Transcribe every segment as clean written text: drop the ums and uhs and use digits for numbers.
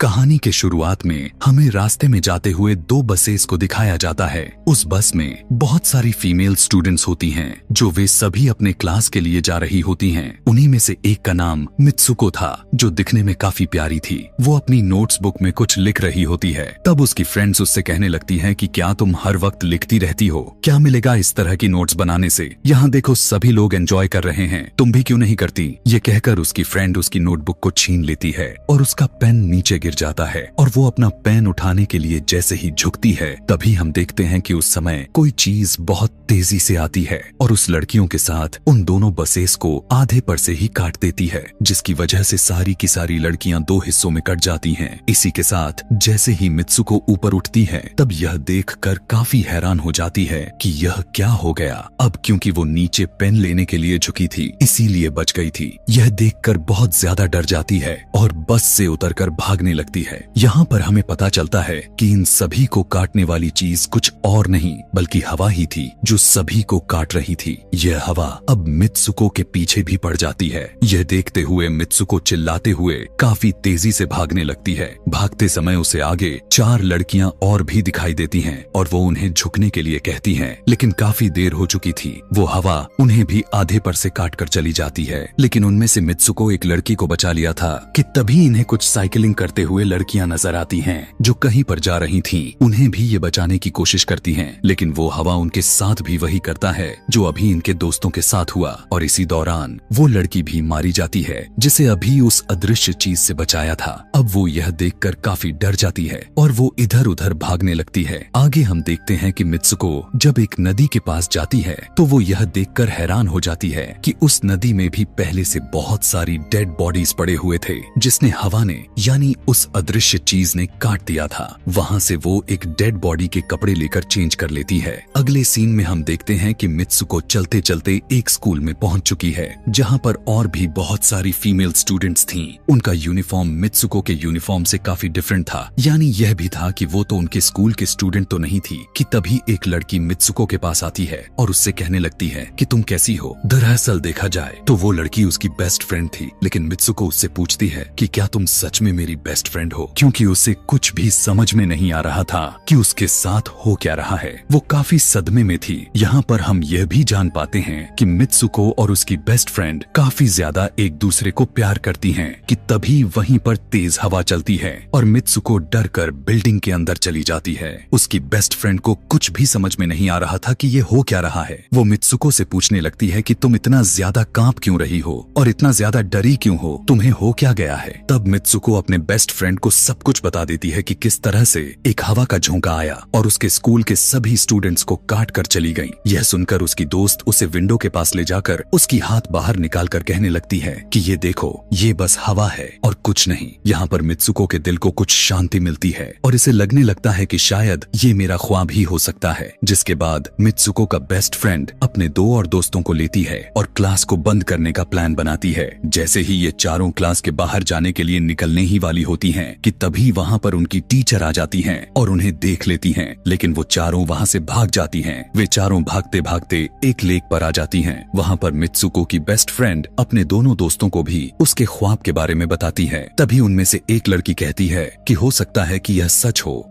कहानी के शुरुआत में हमें रास्ते में जाते हुए दो बसेस को दिखाया जाता है। उस बस में बहुत सारी फीमेल स्टूडेंट्स होती हैं, जो वे सभी अपने क्लास के लिए जा रही होती हैं। उन्हीं में से एक का नाम मित्सुको था, जो दिखने में काफी प्यारी थी। वो अपनी नोट्स बुक में कुछ लिख रही होती है। तब उसकी फ्रेंड्स उससे कहने लगती हैं कि क्या तुम हर वक्त लिखती रहती हो? क्या मिलेगा इस तरह की नोट्स बनाने से? यहाँ देखो सभी लोग एंजॉय कर रहे हैं, तुम भी क्यों नहीं करती? ये कहकर उसकी फ्रेंड उसकी नोटबुक को छीन लेती है और उसका पेन नीचे गिर जाता है और वो अपना पेन उठाने के लिए जैसे ही झुकती है, तभी हम देखते हैं कि उस समय कोई चीज बहुत तेजी से आती है और उस लड़कियों के साथ उन दोनों बसेस को आधे पर से ही काट देती है, जिसकी वजह से सारी की सारी लड़कियां दो हिस्सों में कट जाती हैं। इसी के साथ जैसे ही मित्सुको ऊपर उठती है, तब यह देखकर काफी हैरान हो जाती है कि यह क्या हो गया। अब क्योंकि वो नीचे पेन लेने के लिए झुकी थी, इसीलिए बच गई थी। यह देखकर बहुत ज्यादा डर जाती है और बस से उतरकर भागने लगती है। यहाँ पर हमें पता चलता है कि इन सभी को काटने वाली चीज कुछ और नहीं बल्कि हवा ही थी, जो सभी को काट रही थी। यह हवा अब मित्सुको के पीछे भी पड़ जाती है। यह देखते हुए मित्सुको चिल्लाते हुए काफी तेजी से भागने लगती है। भागते समय उसे आगे 4 लड़कियां और भी दिखाई देती हैं और वो उन्हें झुकने के लिए कहती हैं, लेकिन काफी देर हो चुकी थी। वो हवा उन्हें भी आधे पर से काट कर चली जाती है। लेकिन उनमें से मित्सुको एक लड़की को बचा लिया था कि तभी इन्हें कुछ साइकिलिंग करते हुए लड़कियां नजर आती हैं, जो कहीं पर जा रही थीं। उन्हें भी ये बचाने की कोशिश करती हैं, लेकिन वो हवा उनके साथ भी वही करता है जो अभी इनके दोस्तों के साथ हुआ। और इसी दौरान वो लड़की भी मारी जाती है, जिसे अभी उस अदृश्य चीज से बचाया था। अब वो यह देखकर काफी डर जाती है और वो इधर उधर भागने लगती है। आगे हम देखते हैं कि मित्सुको जब एक नदी के पास जाती है, तो वो यह देखकर हैरान हो जाती है कि उस नदी में भी पहले से बहुत सारी डेड बॉडीज पड़े हुए थे, जिसने हवा ने यानी उस अदृश्य चीज ने काट दिया था। वहाँ से वो एक डेड बॉडी के कपड़े लेकर चेंज कर लेती है। अगले सीन में हम देखते हैं कि मित्सुको चलते चलते एक स्कूल में पहुंच चुकी है, जहाँ पर और भी बहुत सारी फीमेल स्टूडेंट्स थीं। उनका यूनिफॉर्म मित्सुको के यूनिफॉर्म से काफी डिफरेंट था। यानी यह भी था कि वो तो उनके स्कूल के स्टूडेंट तो नहीं थी कि तभी एक लड़की मित्सुको के पास आती है और उससे कहने लगती है कि तुम कैसी हो? दरअसल देखा जाए तो वो लड़की उसकी बेस्ट फ्रेंड थी, लेकिन मित्सुको उससे पूछती है कि क्या तुम सच में मेरी बेस्ट फ्रेंड हो, क्योंकि उसे कुछ भी समझ में नहीं आ रहा था कि उसके साथ हो क्या रहा है। वो काफी सदमे में थी। यहाँ पर हम यह भी जान पाते हैं कि मित्सुको और उसकी बेस्ट फ्रेंड काफी ज्यादा एक दूसरे को प्यार करती हैं कि तभी वहीं पर तेज हवा चलती है और मित्सुको डर कर बिल्डिंग के अंदर चली जाती है। उसकी बेस्ट फ्रेंड को कुछ भी समझ में नहीं आ रहा था कि ये हो क्या रहा है। वो मित्सुको से पूछने लगती है कि तुम इतना ज्यादा कांप क्यों रही हो और इतना ज्यादा डरी क्यों हो, तुम्हें हो क्या गया है? तब मित्सुको अपने बेस्ट फ्रेंड को सब कुछ बता देती है कि किस तरह से एक हवा का झोंका आया और उसके स्कूल के सभी स्टूडेंट्स को काट कर चली गई। यह सुनकर उसकी दोस्त उसे विंडो के पास ले जाकर उसकी हाथ बाहर निकाल कर कहने लगती है कि ये देखो, ये बस हवा है और कुछ नहीं। यहाँ पर मित्सुको के दिल को कुछ शांति मिलती है और इसे लगने लगता है कि शायद ये मेरा ख्वाब ही हो सकता है। जिसके बाद मित्सुको का बेस्ट फ्रेंड अपने 2 और दोस्तों को लेती है और क्लास को बंद करने का प्लान बनाती है। जैसे ही ये चारों क्लास के बाहर जाने के लिए निकलने ही वाली होती हैं कि तभी वहाँ पर उनकी टीचर आ जाती हैं और उन्हें देख लेती हैं, लेकिन वो चारों वहाँ से भाग जाती हैं। वे चारों भागते भागते एक लेक पर आ जाती हैं। वहाँ पर मित्सुको की बेस्ट फ्रेंड अपने दोनों दोस्तों को भी उसके ख्वाब के बारे में बताती है। तभी उनमें से एक लड़की कहती है कि हो सकता है कि यह सच हो,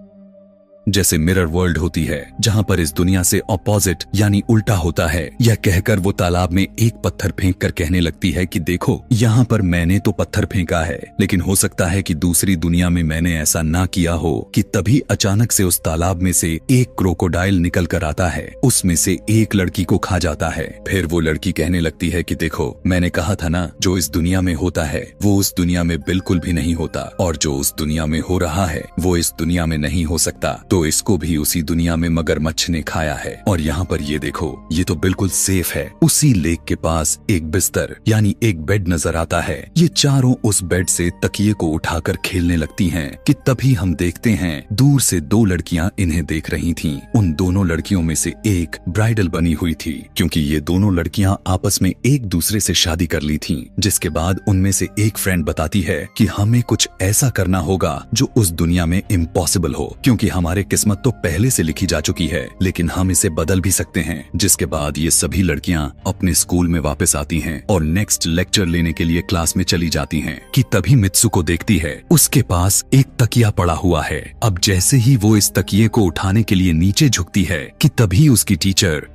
जैसे मिरर वर्ल्ड होती है जहाँ पर इस दुनिया से ऑपोजिट यानी उल्टा होता है। यह कहकर वो तालाब में एक पत्थर फेंक कर कहने लगती है कि देखो, यहाँ पर मैंने तो पत्थर फेंका है, लेकिन हो सकता है कि दूसरी दुनिया में मैंने ऐसा ना किया हो। कि तभी अचानक से उस तालाब में से एक क्रोकोडाइल निकल कर आता है, उसमें से एक लड़की को खा जाता है। फिर वो लड़की कहने लगती है कि देखो, मैंने कहा था ना, जो इस दुनिया में होता है वो उस दुनिया में बिल्कुल भी नहीं होता, और जो उस दुनिया में हो रहा है वो इस दुनिया में नहीं हो सकता। तो इसको भी उसी दुनिया में मगरमच्छ ने खाया है। और यहाँ पर ये देखो, ये तो बिल्कुल सेफ है। उसी लेक के पास एक बिस्तर यानी एक बेड नजर आता है। ये चारों उस बेड से तकिए को उठाकर खेलने लगती हैं कि तभी हम देखते हैं दूर से 2 लड़कियां इन्हें देख रही थीं। उन दोनों लड़कियों में से एक ब्राइडल बनी हुई थी, क्योंकि ये दोनों लड़कियां आपस में एक दूसरे से शादी कर ली थीं। जिसके बाद उनमें से एक फ्रेंड बताती है कि हमें कुछ ऐसा करना होगा जो उस दुनिया में इम्पॉसिबल हो, क्योंकि हमारे किस्मत तो पहले से लिखी जा चुकी है, लेकिन हम इसे बदल भी सकते हैं। जिसके बाद ये सभी लड़कियां अपने स्कूल में वापस आती हैं और नेक्स्ट लेक्चर लेने के लिए क्लास में चली जाती हैं कि तभी मित्सुको देखती है उसके पास एक तकिया पड़ा हुआ है। अब जैसे ही वो इस तकिए को उठाने के लिए नीचे झुकती है कि तभी उसकी टीचर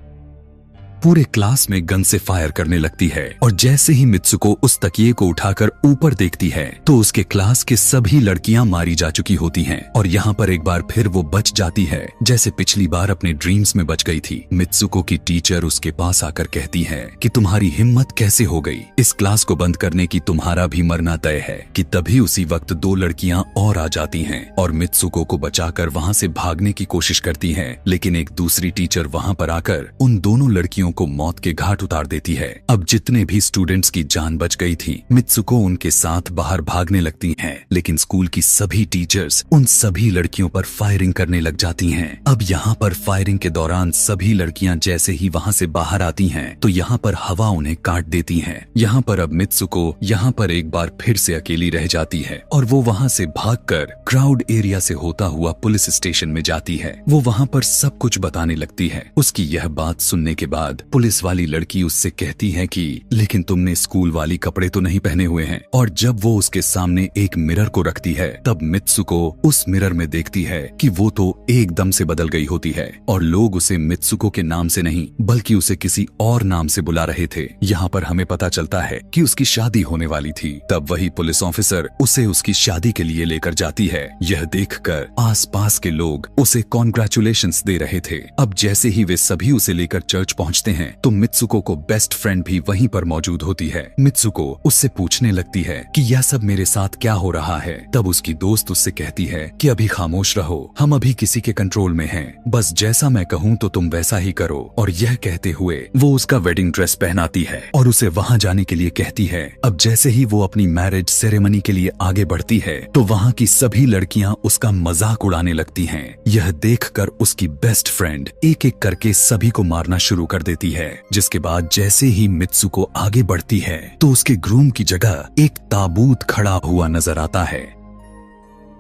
पूरे क्लास में गन से फायर करने लगती है और जैसे ही मित्सुको उस तकिए को उठाकर ऊपर देखती है तो उसके क्लास के सभी लड़कियां मारी जा चुकी होती हैं और यहाँ पर एक बार फिर वो बच जाती है जैसे पिछली बार अपने ड्रीम्स में बच गई थी। मित्सुको की टीचर उसके पास आकर कहती है कि तुम्हारी हिम्मत कैसे हो गई, इस क्लास को बंद करने की, तुम्हारा भी मरना तय है। कि तभी उसी वक्त दो लड़कियां और आ जाती हैं और मित्सुको को बचाकर वहाँ से भागने की कोशिश करती हैं, लेकिन एक दूसरी टीचर वहाँ पर आकर उन दोनों लड़कियों को मौत के घाट उतार देती है। अब जितने भी स्टूडेंट्स की जान बच गई थी, मित्सुको उनके साथ बाहर भागने लगती हैं, लेकिन स्कूल की सभी टीचर्स उन सभी लड़कियों पर फायरिंग करने लग जाती हैं। अब यहाँ पर फायरिंग के दौरान सभी लड़कियां जैसे ही वहाँ से बाहर आती हैं, तो यहाँ पर हवा उन्हें काट देती है। यहाँ पर अब मित्सुको यहाँ पर एक बार फिर से अकेली रह जाती है और वो वहाँ से भागकर क्राउड एरिया से होता हुआ पुलिस स्टेशन में जाती है। वो वहाँ पर सब कुछ बताने लगती है। उसकी यह बात सुनने के बाद पुलिस वाली लड़की उससे कहती है कि लेकिन तुमने स्कूल वाली कपड़े तो नहीं पहने हुए हैं। और जब वो उसके सामने एक मिरर को रखती है तब मित्सुको उस मिरर में देखती है कि वो तो एकदम से बदल गई होती है और लोग उसे मित्सुको के नाम से नहीं बल्कि उसे किसी और नाम से बुला रहे थे। यहाँ पर हमें पता चलता है कि उसकी शादी होने वाली थी। तब वही पुलिस ऑफिसर उसे उसकी शादी के लिए लेकर जाती है। यह देखकर आसपास के लोग उसे कॉन्ग्रेचुलेशंस दे रहे थे। अब जैसे ही वे सभी उसे लेकर चर्च पहुंचते हैं तो मित्सुको को बेस्ट फ्रेंड भी वहीं पर मौजूद होती है। मित्सुको उससे पूछने लगती है कि यह सब मेरे साथ क्या हो रहा है। तब उसकी दोस्त उससे कहती है कि अभी खामोश रहो, हम अभी किसी के कंट्रोल में हैं, बस जैसा मैं कहूँ तो तुम वैसा ही करो। और यह कहते हुए वो उसका वेडिंग ड्रेस पहनाती है और उसे वहाँ जाने के लिए कहती है। अब जैसे ही वो अपनी मैरिज सेरेमनी के लिए आगे बढ़ती है तो वहाँ की सभी लड़कियाँ उसका मजाक उड़ाने लगती हैं। यह देखकर उसकी बेस्ट फ्रेंड एक एक करके सभी को मारना शुरू कर देती है। जिसके बाद जैसे ही मित्सुको आगे बढ़ती है तो उसके ग्रूम की जगह एक ताबूत खड़ा हुआ नजर आता है।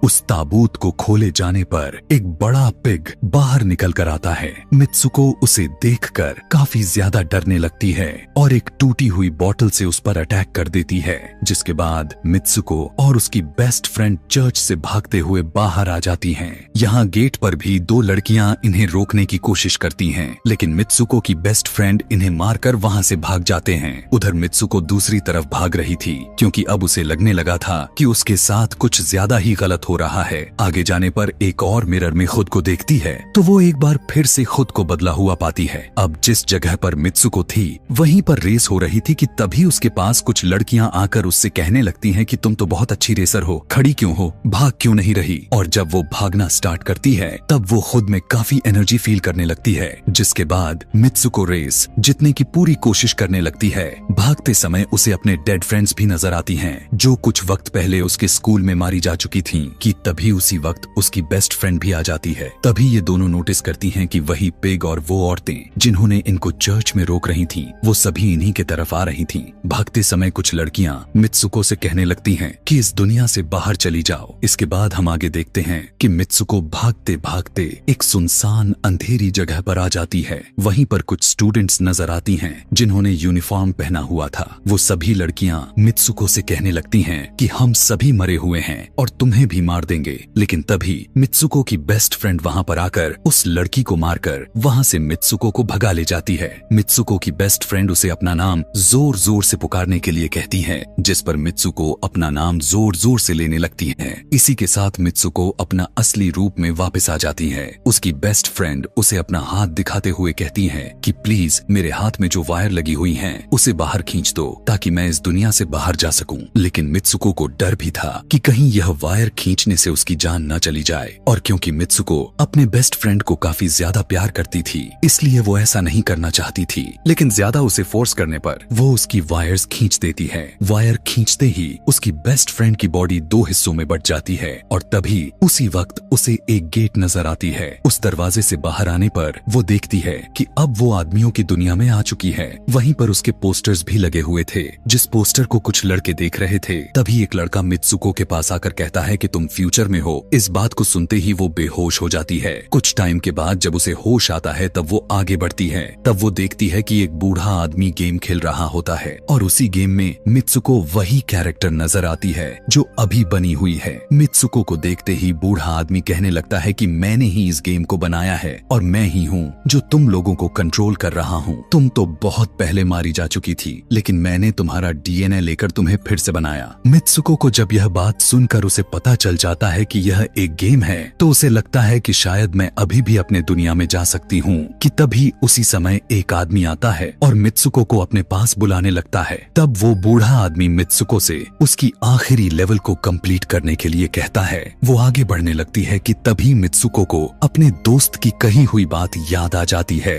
उस ताबूत को खोले जाने पर एक बड़ा पिग बाहर निकल कर आता है। मित्सुको उसे देखकर काफी ज्यादा डरने लगती है और एक टूटी हुई बोतल से उस पर अटैक कर देती है। जिसके बाद मित्सुको और उसकी बेस्ट फ्रेंड चर्च से भागते हुए बाहर आ जाती हैं। यहाँ गेट पर भी दो लड़कियां इन्हें रोकने की कोशिश करती हैं, लेकिन मित्सुको की बेस्ट फ्रेंड इन्हें मारकर वहाँ से भाग जाते हैं। उधर मित्सुको दूसरी तरफ भाग रही थी क्योंकि अब उसे लगने लगा था कि उसके साथ कुछ ज्यादा ही गलत हो रहा है। आगे जाने पर एक और मिरर में खुद को देखती है तो वो एक बार फिर से खुद को बदला हुआ पाती है। अब जिस जगह पर मित्सुको थी वहीं पर रेस हो रही थी कि तभी उसके पास कुछ लड़कियां आकर उससे कहने लगती हैं कि तुम तो बहुत अच्छी रेसर हो, खड़ी क्यों हो, भाग क्यों नहीं रही। और जब वो भागना स्टार्ट करती है तब वो खुद में काफी एनर्जी फील करने लगती है। जिसके बाद मित्सुको रेस जीतने की पूरी कोशिश करने लगती है। भागते समय उसे अपने डेड फ्रेंड्स भी नजर आती हैं जो कुछ वक्त पहले उसके स्कूल में मारी जा चुकी थीं। कि तभी उसी वक्त उसकी बेस्ट फ्रेंड भी आ जाती है। तभी ये दोनों नोटिस करती हैं कि वही पिग और वो औरतें जिन्होंने इनको चर्च में रोक रही थीं, वो सभी इन्हीं के तरफ आ रही थीं। भागते समय कुछ लड़कियां मित्सुको से कहने लगती हैं कि इस दुनिया से बाहर चली जाओ। इसके बाद हम आगे देखते हैं कि मित्सुको भागते भागते एक सुनसान अंधेरी जगह पर आ जाती है। वहीं पर कुछ स्टूडेंट्स नजर आती हैं जिन्होंने यूनिफॉर्म पहना हुआ था। वो सभी लड़कियां मित्सुको से कहने लगती हैं कि हम सभी मरे हुए हैं और तुम्हें भी मार देंगे। लेकिन तभी मित्सुको की बेस्ट फ्रेंड वहाँ पर आकर उस लड़की को मारकर वहाँ से मित्सुको को भगा ले जाती है। मित्सुको की बेस्ट फ्रेंड उसे अपना नाम जोर जोर से पुकारने के लिए कहती है, जिस पर मित्सुको अपना नाम जोर जोर से लेने लगती है। इसी के साथ मित्सुको अपना असली रूप में वापस आ जाती है। उसकी बेस्ट फ्रेंड उसे अपना हाथ दिखाते हुए कहती है कि प्लीज मेरे हाथ में जो वायर लगी हुई है उसे बाहर खींच दो ताकि मैं इस दुनिया से बाहर जा सकूं। लेकिन मित्सुको को डर भी था कि कहीं यह वायर खींचने से उसकी जान न चली जाए। और क्योंकि मित्सुको अपने बेस्ट फ्रेंड को काफी ज्यादा प्यार करती थी इसलिए वो ऐसा नहीं करना चाहती थी, लेकिन ज्यादा उसे फोर्स करने पर वो उसकी वायर्स खींच देती है। वायर खींचते ही उसकी बेस्ट फ्रेंड की बॉडी दो हिस्सों में बट जाती है और तभी उसी वक्त उसे एक गेट नजर आती है। उस दरवाजे से बाहर आने पर वो देखती है कि अब वो आदमियों की दुनिया में आ चुकी है। वहीं पर उसके पोस्टर्स भी लगे हुए थे। जिस पोस्टर को कुछ लड़के देख रहे थे तभी एक लड़का मित्सुको के पास आकर कहता है कि तुम फ्यूचर में हो। इस बात को सुनते ही वो बेहोश हो जाती है। कुछ टाइम के बाद जब उसे होश आता है तब वो आगे बढ़ती है। तब वो देखती है कि एक बूढ़ा आदमी गेम खेल रहा होता है और उसी गेम में मित्सुको वही कैरेक्टर नजर आती है जो अभी बनी हुई है। मित्सुको को देखते ही बूढ़ा आदमी कहने लगता है कि मैंने ही इस गेम को बनाया है और मैं ही हूँ जो तुम लोगों को कंट्रोल कर रहा हूँ। तुम तो बहुत पहले मारी जा चुकी थी, लेकिन मैंने तुम्हारा डीएनए लेकर तुम्हें फिर से बनाया। मित्सुको को जब यह बात सुनकर उसे पता चल जाता है कि यह एक गेम है तो उसे लगता है कि शायद मैं अभी भी अपने दुनिया में जा सकती हूँ कि तभी उसी समय एक आदमी आता है और मित्सुको को अपने पास बुलाने लगता है। तब वो बूढ़ा आदमी मित्सुको से उसकी आखिरी लेवल को कंप्लीट करने के लिए कहता है। वो आगे बढ़ने लगती है कि तभी मित्सुको को अपने दोस्त की कही हुई बात याद आ जाती है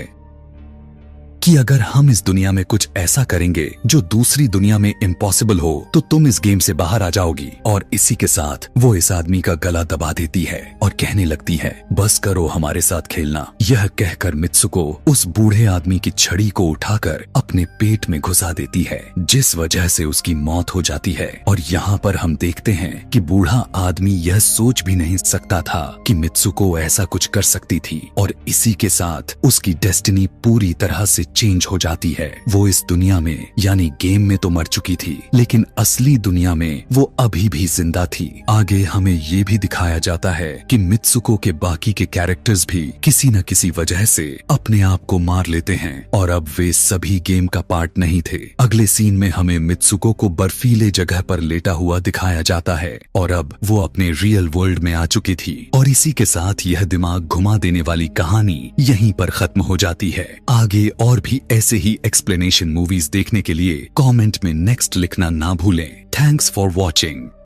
कि अगर हम इस दुनिया में कुछ ऐसा करेंगे जो दूसरी दुनिया में इम्पॉसिबल हो तो तुम इस गेम से बाहर आ जाओगी। और इसी के साथ वो इस आदमी का गला दबा देती है और कहने लगती है बस करो हमारे साथ खेलना। यह कहकर मित्सुको उस बूढ़े आदमी की छड़ी को उठाकर अपने पेट में घुसा देती है, जिस वजह से उसकी मौत हो जाती है। और यहाँ पर हम देखते हैं कि बूढ़ा आदमी यह सोच भी नहीं सकता था कि मित्सुको ऐसा कुछ कर सकती थी और इसी के साथ उसकी डेस्टिनी पूरी तरह से चेंज हो जाती है। वो इस दुनिया में यानी गेम में तो मर चुकी थी, लेकिन असली दुनिया में वो अभी भी जिंदा थी। आगे हमें ये भी दिखाया जाता है कि मित्सुको के बाकी के कैरेक्टर्स भी किसी न किसी वजह से अपने आप को मार लेते हैं और अब वे सभी गेम का पार्ट नहीं थे। अगले सीन में हमें मित्सुको को बर्फीले जगह पर लेटा हुआ दिखाया जाता है और अब वो अपने रियल वर्ल्ड में आ चुकी थी। और इसी के साथ यह दिमाग घुमा देने वाली कहानी यहीं पर खत्म हो जाती है। आगे और भी ऐसे ही एक्सप्लेनेशन मूवीज देखने के लिए कमेंट में नेक्स्ट लिखना ना भूलें। Thanks for watching.